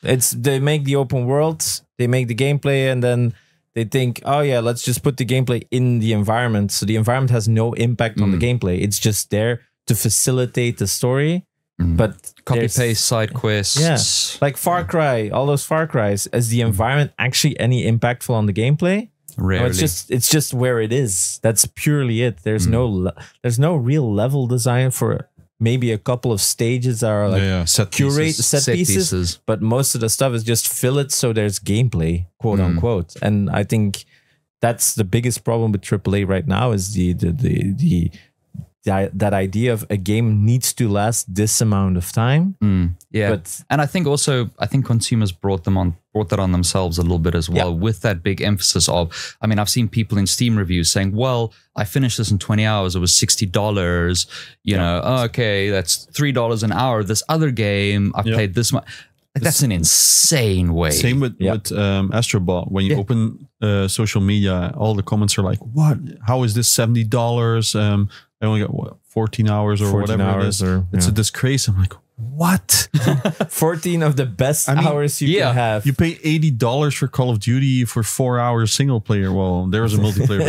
it's they make the open world, they make the gameplay, and then they think, oh yeah, let's just put the gameplay in the environment. So the environment has no impact on the gameplay. It's just there to facilitate the story. But copy paste side quests. Yeah, like Far Cry, all those Far Cries. Is the environment actually any impactful on the gameplay? Rarely. No, it's just where it is. That's purely it. There's no real level design for maybe a couple of stages that are like set pieces, but most of the stuff is just fill it so there's gameplay, quote unquote. And I think that's the biggest problem with AAA right now is that idea of a game needs to last this amount of time. And I think also consumers brought that on themselves a little bit as well, with that big emphasis of, I mean, I've seen people in Steam reviews saying, well, I finished this in 20 hours. It was $60. You know, okay, that's $3 an hour. This other game, I played this much. Like, that's an insane way. Same with Astrobot. When you open social media, all the comments are like, what? How is this $70? I only got 14 hours or 14 whatever hours it is. It's a disgrace. I'm like, what? 14 of the best hours you can have. You pay $80 for Call of Duty for 4 hours single player. Well, there's a multiplayer.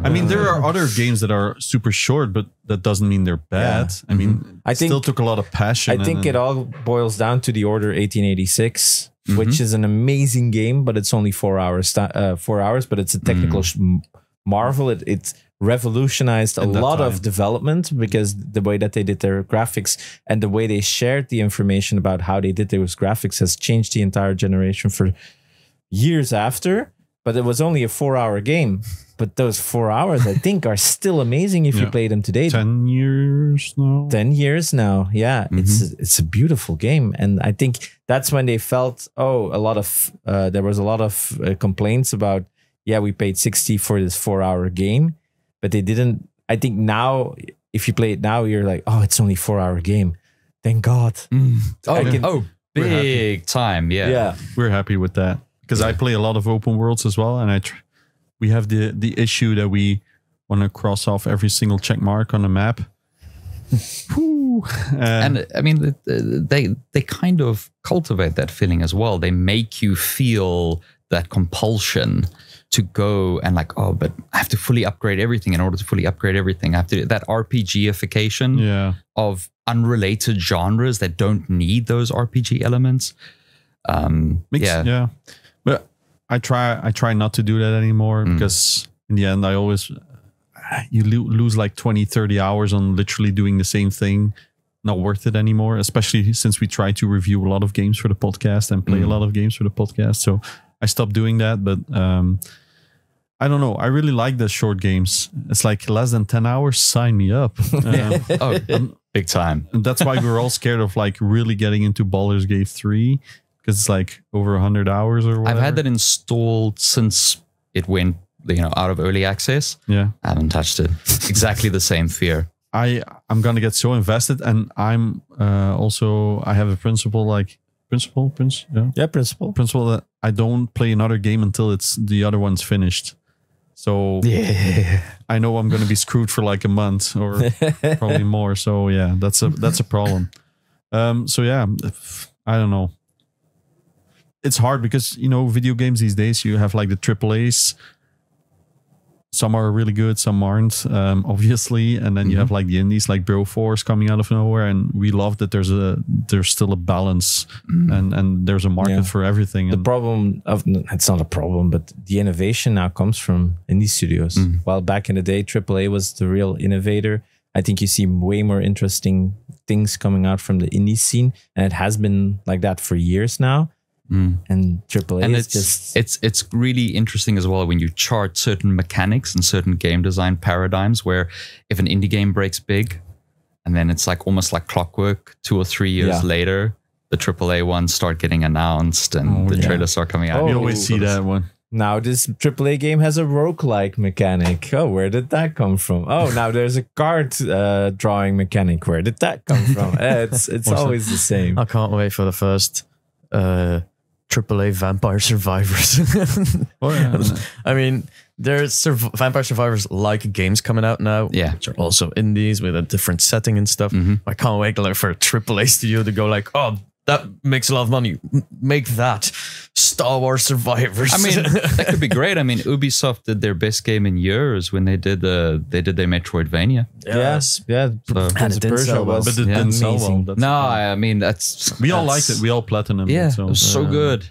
I mean, there are other games that are super short, but that doesn't mean they're bad. I mean, I think still took a lot of passion. I think it all boils down to The Order 1886, which is an amazing game, but it's only 4 hours. 4 hours, but it's a technical marvel. It's revolutionized a lot of development because the way that they did their graphics and the way they shared the information about how they did those graphics has changed the entire generation for years after. But it was only a 4 hour game. But those 4 hours, I think, are still amazing if you play them today. 10 years now. 10 years now. Yeah, it's a beautiful game. And I think that's when they felt, there was a lot of complaints about, we paid $60 for this 4 hour game. But they didn't. I think now, if you play it now, you're like, oh, it's only a 4 hour game. Thank God. Big time. Yeah. We're happy with that because I play a lot of open worlds as well, and we have the issue that we want to cross off every single check mark on the map. And I mean, they kind of cultivate that feeling as well. They make you feel that compulsion to go and like, oh, but I have to fully upgrade everything. In order to fully upgrade everything, I have to that RPG-ification of unrelated genres that don't need those RPG elements. But I try not to do that anymore because in the end, you lose like 20, 30 hours on literally doing the same thing. Not worth it anymore, especially since we try to review a lot of games for the podcast and play a lot of games for the podcast. So I stopped doing that, but I don't know. I really like the short games. It's like less than 10 hours. Sign me up. Big time. And that's why we're all scared of like really getting into Baldur's Gate 3 because it's like over 100 hours or whatever. I've had that installed since it went, out of early access. Yeah. I haven't touched it. Exactly the same fear. I'm going to get so invested, and I'm I have a principle that I don't play another game until the other one's finished. So I know I'm going to be screwed for like a month or probably more. So yeah, that's a problem. I don't know. It's hard because, video games these days, you have like the AAAs some are really good, some aren't, obviously. And then you have like the indies, like Bro Force coming out of nowhere. And we love that there's still a balance and there's a market for everything. The And problem of, it's not a problem, but the innovation now comes from indie studios. While back in the day, AAA was the real innovator. I think you see way more interesting things coming out from the indie scene. And it has been like that for years now. And AAA And is just... it's really interesting as well when you chart certain mechanics and certain game design paradigms where if an indie game breaks big and then it's like almost like clockwork, 2 or 3 years later, the AAA ones start getting announced and the trailers start coming out. we always see that one. Now this AAA game has a roguelike mechanic. Oh, where did that come from? Oh, now there's a card drawing mechanic. Where did that come from? It's always the same. I can't wait for the first AAA Vampire Survivors. I mean, there's Vampire Survivors like games coming out now, which are also indies with a different setting and stuff. I can't wait for a AAA studio to go like, oh, that makes a lot of money. Make that Star Wars Survivors. I mean, that could be great. I mean, Ubisoft did their best game in years when they did their Metroidvania. Yes, yeah. And it didn't sell well. But it didn't sell well. That's No, I mean we all liked it. We all platinum. Yeah, so, it was so good.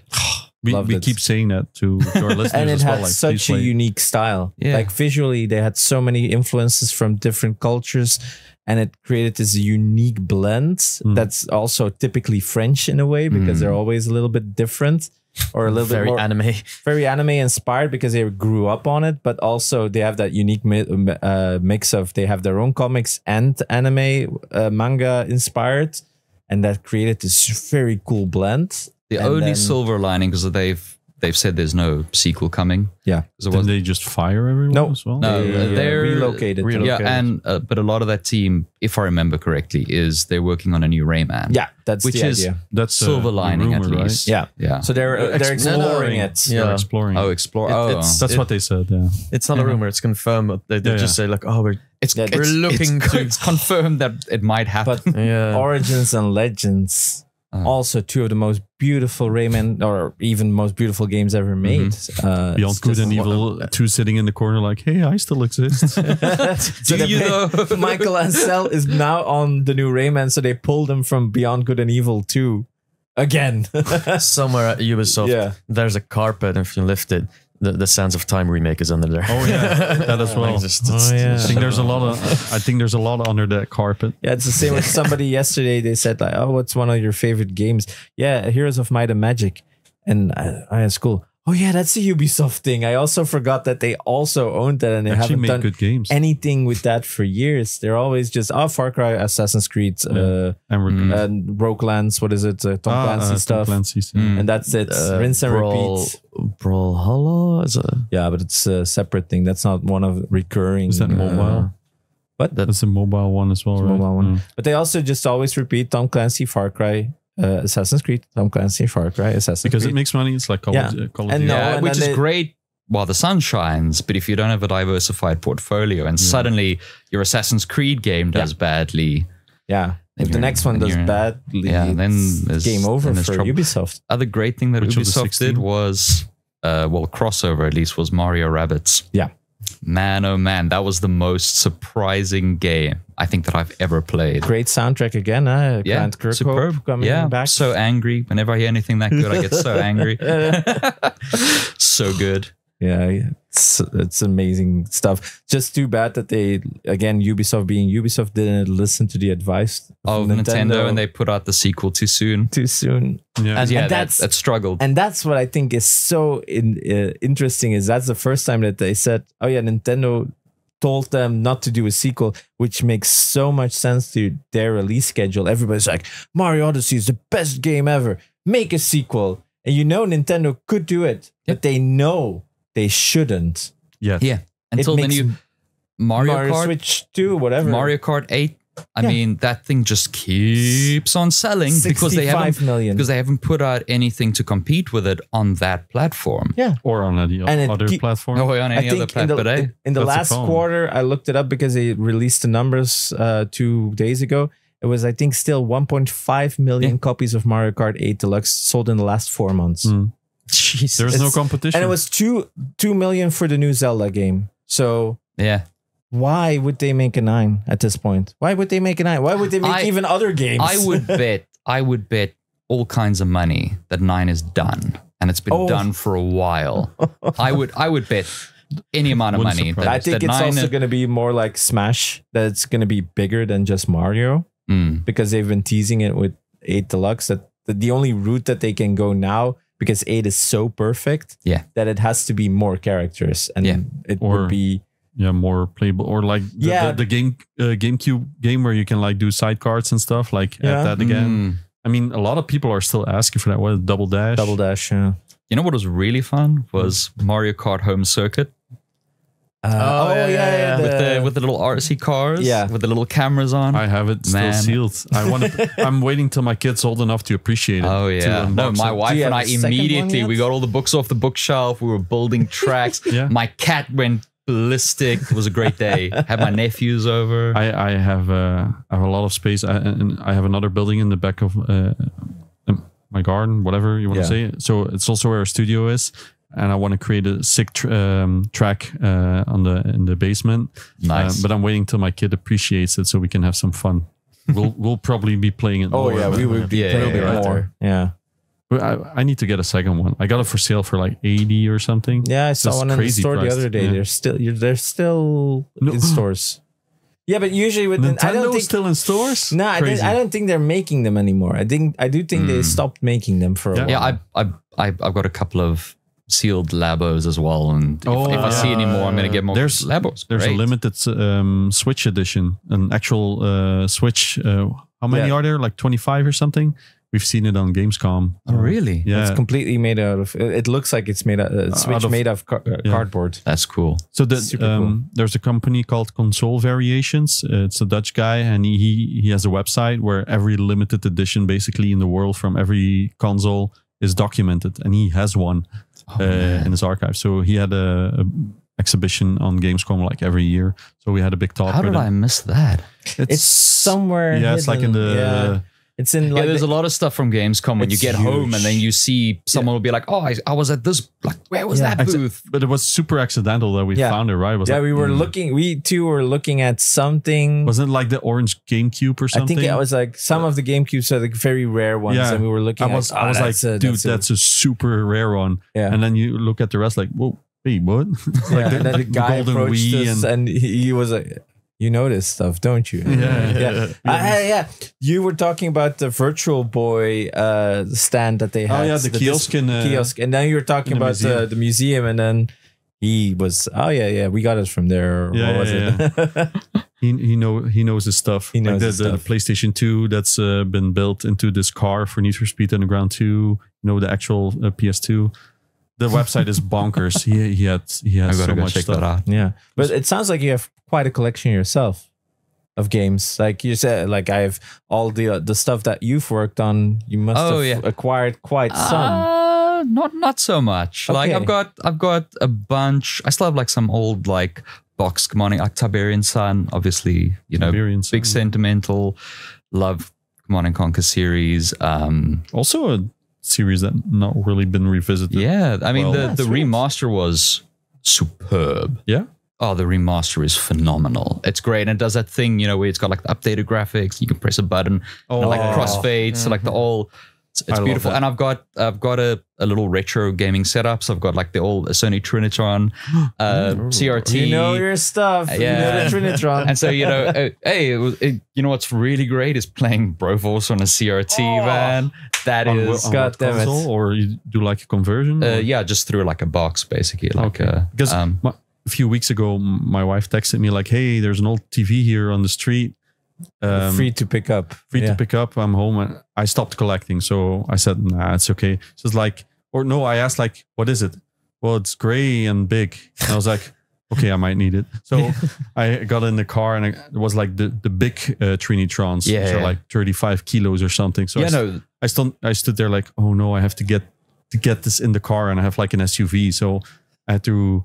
we keep saying that to our listeners And it as well. had Like, such a unique style. Yeah. Like visually, they had so many influences from different cultures. And it created this unique blend that's also typically French in a way because they're always a little bit different or a little bit more very anime inspired because they grew up on it. But also they have that unique mix of they have their own comics and anime manga inspired. And that created this very cool blend. The only silver lining is that they've said there's no sequel coming. Yeah. Didn't they just fire everyone as well? No, they're relocated. Yeah, and but a lot of that team, if I remember correctly, is they're working on a new Rayman. Yeah, that's which the is idea. That's silver lining rumor, at least. Yeah, yeah. So they're exploring it. They're exploring. Oh, explore. That's what they said. Yeah, it's not a rumor. It's confirmed. They just say like, oh, we're looking to confirm that it might happen. But Origins and Legends. Also, two of the most beautiful Rayman, or even most beautiful games ever made. Beyond Good and Evil 2 sitting in the corner like, hey, I still exist. So Michael Ansel is now on the new Rayman, so they pulled him from Beyond Good and Evil 2 again. Somewhere at Ubisoft, there's a carpet, and if you lift it, the Sands of Time remake is under there. Oh yeah, that as well. I think there's a lot under that carpet. Yeah, it's the same with somebody yesterday. They said like, "Oh, what's one of your favorite games?" Yeah, Heroes of Might and Magic. And I at school, oh yeah, that's a Ubisoft thing. I also forgot that they also owned that and they haven't done good games. Anything with that for years. They're always just Far Cry, Assassin's Creed, and Roguelands. What is it? Tom Clancy stuff. And that's it. Rinse and repeat. Brawlhalla is but it's a separate thing. That's not one of recurring. Is that mobile? But that's a mobile one as well, right? Mobile one. But they also just always repeat Tom Clancy, Far Cry, Assassin's Creed, Tom Clancy, Far Cry, Assassin's Creed. Because it makes money. It's like Call of Duty. Which is great while the sun shines. But if you don't have a diversified portfolio and suddenly your Assassin's Creed game does badly. Yeah. If the next one does badly, then it's game over for Ubisoft. Other great thing that Ubisoft did was, crossover at least, was Mario Rabbids. Yeah. Man, oh man, that was the most surprising game I think that I've ever played. Great soundtrack again, huh? Yeah, superb. Coming back. So angry. Whenever I hear anything that good, I get so angry. So good. Yeah, it's amazing stuff. Just too bad that they, again, Ubisoft being Ubisoft, didn't listen to the advice of Nintendo and they put out the sequel too soon. Yeah. And that struggled. And that's what I think is so interesting, is that's the first time that they said, oh yeah, Nintendo told them not to do a sequel, which makes so much sense to their release schedule. Everybody's like, Mario Odyssey is the best game ever. Make a sequel. And you know Nintendo could do it, but they know they shouldn't. Yeah. Until the new Mario Kart Switch 2, whatever. Mario Kart 8. I mean, that thing just keeps on selling because they haven't put out anything to compete with it on that platform. Yeah. Or on any other platform. Or on any other platform. In the last quarter, I looked it up because they released the numbers 2 days ago. It was, I think, still 1.5 million copies of Mario Kart 8 Deluxe sold in the last 4 months. Jesus. There's no competition. And it was 2 million for the new Zelda game. So Yeah. why would they make a 9 at this point? Why would they make a 9? Why would they make even other games? I would bet all kinds of money that 9 is done, and it's been done for a while. I would bet any amount of money. I think it's also going to be more like Smash, that it's going to be bigger than just Mario, because they've been teasing it with 8 Deluxe. That the only route that they can go now, because 8 is so perfect, that it has to be more characters, and it would be more playable, or like the GameCube game where you can like do side cards and stuff, like add that again. I mean, a lot of people are still asking for that. What is Double Dash? Double Dash, yeah. You know what was really fun was Mario Kart Home Circuit. With the little RC cars, with the little cameras on. I have it still sealed. I'm waiting till my kid's old enough to appreciate it. Oh yeah, no, my wife and I immediately we got all the books off the bookshelf. We were building tracks. My cat went ballistic. It was a great day. Had my nephews over. I have a lot of space, and I have another building in the back of my garden, whatever you want to say. So it's also where our studio is. And I want to create a sick track in the basement. Nice. But I'm waiting till my kid appreciates it so we can have some fun. We'll probably be playing it more. Oh, yeah, we would be playing it more. Yeah. But I need to get a second one. I got it for sale for like 80 or something. Yeah, I saw one in the store the other day. Yeah. They're still in stores. Yeah, but usually with I don't think still in stores. No, I don't think they're making them anymore. I do think they stopped making them for a while. Yeah, I've got a couple of sealed Labos as well, and if I see any more, I'm gonna get more Labos. There's a limited Switch edition, an actual Switch. How many are there? Like 25 or something. We've seen it on Gamescom. Oh, really? Yeah, it's completely made out of. It looks like it's made out Switch made of cardboard. That's cool. So there's a company called Console Variations. It's a Dutch guy, and he has a website where every limited edition, basically in the world, from every console is documented, and he has one. In his archive. So he had a exhibition on Gamescom like every year. So we had a big talk. How did I miss that? It's somewhere. Yeah, it's like in the. It's in. Like there's a lot of stuff from Gamescom when you get home and then you see someone will be like, "Oh, I was at this. Like, where was that booth?" But it was super accidental that we found it. Right? We were looking. We too were looking at something. Wasn't it like the orange GameCube or something? I think it was like some of the GameCubes are the very rare ones, and we were looking. I was like, dude, that's a super rare one. Yeah. And then you look at the rest, like, whoa, wait, what? Like and then the guy approached us, and he was like. You know this stuff, don't you? Yeah. You were talking about the Virtual Boy stand that they had. Oh yeah, the kiosk kiosk, and then you were talking about the museum, and then he was, we got it from there. What was it? He knows his stuff. He knows the PlayStation 2 that's been built into this car for Need for Speed Underground 2. You know, the actual PS2. The website is bonkers. He has so much stuff. That out. Yeah, but it sounds like you have quite a collection yourself of games. Like you said, like I have all the stuff that you've worked on. You must have acquired quite some. Not so much. Okay. Like I've got a bunch. I still have like some old like box Command and Tiberian Sun. Obviously, you know, big sentimental love Command and Conquer series. Also a series that not really been revisited. Yeah, I mean the remaster was superb. Yeah. Oh, the remaster is phenomenal. It's great, and it does that thing, you know, where it's got like the updated graphics. You can press a button, and like crossfades, so like the all. It's beautiful, and I've got a little retro gaming setup. So I've got like the old Sony Trinitron CRT. You know your stuff. Yeah, you know the Trinitron. And so you know, you know what's really great is playing Broforce on a CRT, man. That is God damn it. Or you do like a conversion? Yeah, just through like a box, basically. Like because a few weeks ago, my wife texted me like, "Hey, there's an old TV here on the street." Free to pick up. To pick up. I'm home and I stopped collecting. So I said, nah, it's okay. So it's like, or no, I asked like, what is it? Well, it's gray and big. And I was like, okay, I might need it. So I got in the car and it was like the big Trinitrons, which are like 35 kilos or something. So I stood there like, oh no, I have to get this in the car and I have like an SUV. So I had to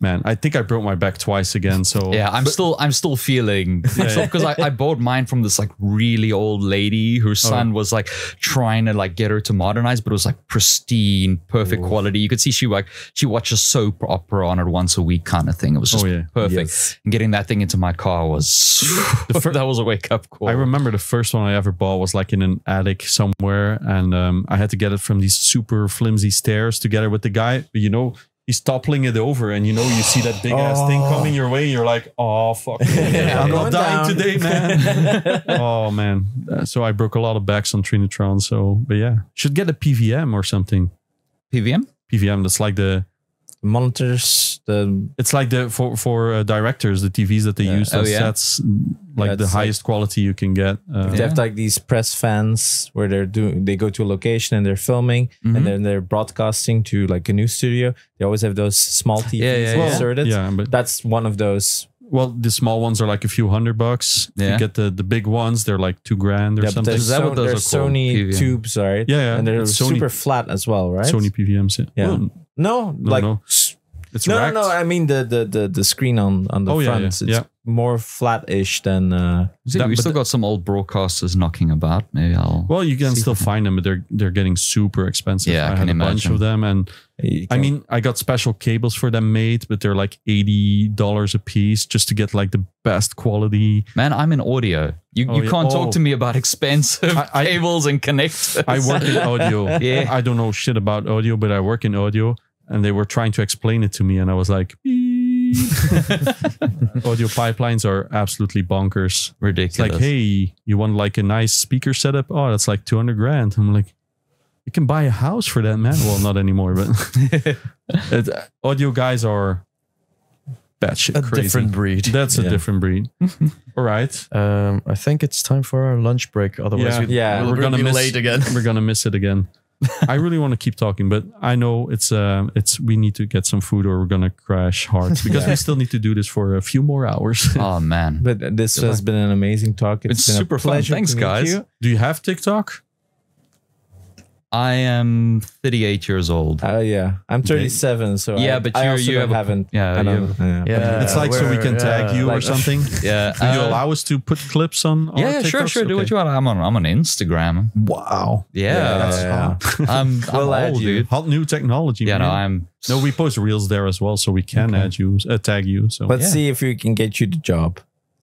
Man, I think I broke my back twice again. So yeah, I'm still feeling because I bought mine from this like really old lady whose son was like trying to like get her to modernize, but it was like pristine, perfect quality. You could see she watches soap opera on it once a week kind of thing. It was just perfect. Yes. And getting that thing into my car was that was a wake up call. I remember the first one I ever bought was like in an attic somewhere, and I had to get it from these super flimsy stairs together with the guy. But you know, he's toppling it over, and you know, you see that big ass thing coming your way. You're like, oh fuck, I'm not dying today, man. Oh man, so I broke a lot of backs on Trinitron. So, but yeah, should get a PVM or something. PVM? PVM. That's like the monitors. It's like the for directors, the TVs that they use. That's like the highest quality you can get. They have like these press fans where they go to a location and they're filming, and then they're broadcasting to like a news studio. They always have those small TVs inserted. But that's one of those. Well, the small ones are like a few $100. You get the big ones, they're like $2,000 or something. Is that what those are called? Sony tubes, right? Yeah. And they're super flat as well, right? Sony PVMs. Yeah. No. It's no. I mean the screen on the front. It's more flat-ish than. We still got some old broadcasters knocking about. Maybe I'll. Well, you can still find them, but they're getting super expensive. Yeah, I had a bunch of them, and I mean, I got special cables for them made, but they're like $80 a piece just to get like the best quality. Man, I'm in audio. You can't talk to me about expensive cables and connectors. I work in audio. I don't know shit about audio, but I work in audio. And they were trying to explain it to me, and I was like, audio pipelines are absolutely bonkers. Ridiculous. It's like, hey, you want like a nice speaker setup? Oh, that's like $200,000. I'm like, you can buy a house for that, man. Well, not anymore, but audio guys are batshit crazy. Different breed. That's a different breed. All right. I think it's time for our lunch break. Otherwise, we're gonna be late again. We're gonna miss it again. I really want to keep talking, but I know it's we need to get some food or we're gonna crash hard because we still need to do this for a few more hours. Oh man! But this has been an amazing talk. It's been super fun. Thanks, guys. Do you have TikTok? I am 38 years old. Yeah, I'm 37. So but you haven't. It's like so we can tag you or something. Yeah, do you allow us to put clips on? Yeah, sure. Do what you want. I'm on Instagram. Wow. Yeah. I'm old, dude. Hot new technology. Yeah, man. No, we post reels there as well, so we can add you, tag you. So let's see if we can get you the job.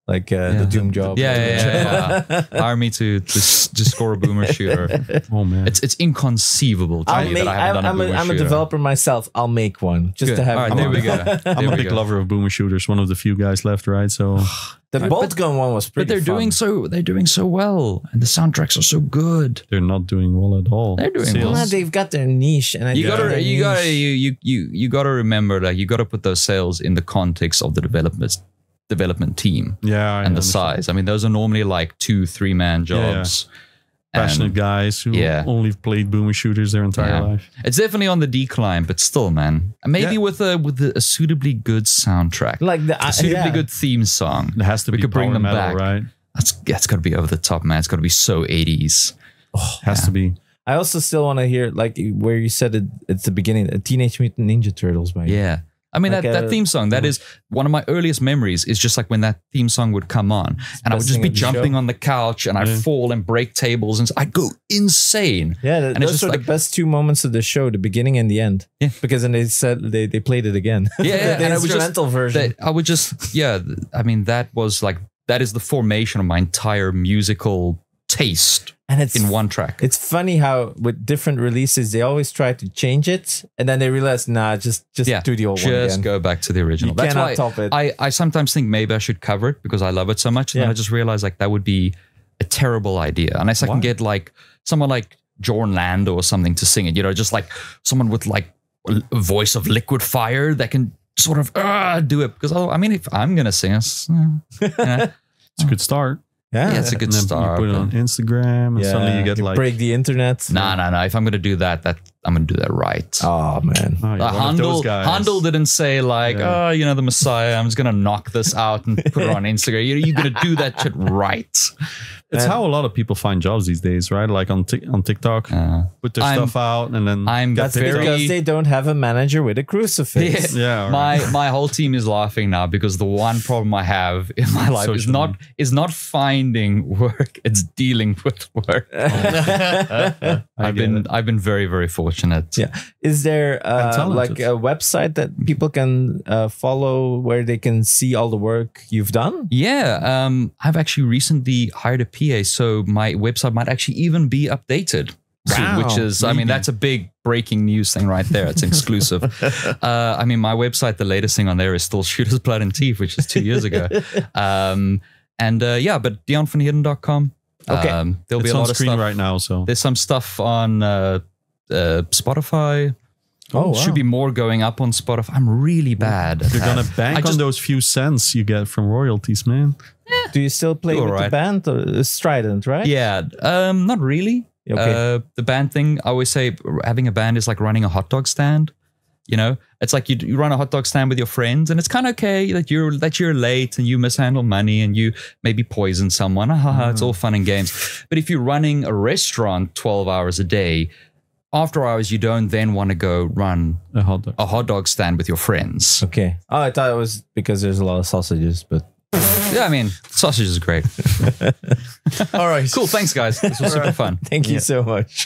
Like the Doom job. Yeah. Hire me to score a boomer shooter. Oh man, it's inconceivable to me that I haven't done a boomer shooter. I'm a developer myself. I'll make one just to have. All right, there we go. I'm a big lover of boomer shooters. One of the few guys left, right? So the bolt gun one was pretty. But they're doing so well, and the soundtracks are so good. They're not doing well at all. They're doing well. They've got their niche, and you gotta remember that you gotta put those sales in the context of the development team and the size. I mean, those are normally like 2-3 man jobs. Passionate guys who only played boomer shooters their entire life. It's definitely on the decline, but still, man. Maybe with a suitably good soundtrack, like a suitably good theme song. It has to be. We could bring them metal, back, right? That's got to be over the top, man. It's got to be so 80s. Has to be. I also still want to hear like where you said it at the beginning, Teenage Mutant Ninja Turtles, man. Yeah. I mean, like that theme song, that is one of my earliest memories, is just like when that theme song would come on and I would just be jumping on the couch and I'd fall and break tables and I'd go insane. Yeah, and those are the best 2 moments of the show, the beginning and the end. Yeah. Because then they said they played it again. Yeah, the instrumental version. I would just, I mean, that is the formation of my entire musical taste. And it's in one track. It's funny how with different releases they always try to change it, and then they realize, just do the old one again. Just go back to the original. That's why top it. I sometimes think maybe I should cover it because I love it so much, and then I just realize like that would be a terrible idea unless I can get like someone like Jorn Lando or something to sing it. You know, just like someone with like a voice of liquid fire that can sort of do it. Because I mean, if I'm gonna sing it, it's a good start. Yeah, it's a good start. You put it on Instagram and suddenly you get like break the internet. No. If I'm gonna do that gonna do that right. Oh man, Handel didn't say like, oh, you know, the Messiah. I'm just gonna knock this out and put it on Instagram. You're gonna do that shit right. It's how a lot of people find jobs these days, right? Like on TikTok, put their stuff out, and then that's because they don't have a manager with a crucifix. Yeah, my whole team is laughing now because the one problem I have in my life is not finding work; it's dealing with work. I've been very, very fortunate. Yeah, is there like a website that people can follow where they can see all the work you've done? Yeah, I've actually recently hired a PA, so my website might actually even be updated soon, which is, I mean, that's a big breaking news thing right there. It's exclusive. I mean, my website, the latest thing on there is still Shooters, Blood and Teeth, which is 2 years ago. But DEONvanheerden.com. Okay. There'll be a lot of screen stuff right now. So there's some stuff on Spotify. Oh, wow. Should be more going up on Spotify. I'm really bad. You're gonna bank on those few cents you get from royalties, man. Do you still play with the band? Strident, right? Yeah, not really. Okay. The band thing, I always say having a band is like running a hot dog stand. You know, it's like you run a hot dog stand with your friends, and it's kind of okay that you're late and you mishandle money and you maybe poison someone. It's all fun and games. But if you're running a restaurant 12 hours a day, after hours, you don't then want to go run a hot dog stand with your friends. Okay. Oh, I thought it was because there's a lot of sausages, but yeah, I mean, sausage is great. All right. Cool. Thanks, guys. This was super fun. Thank you so much.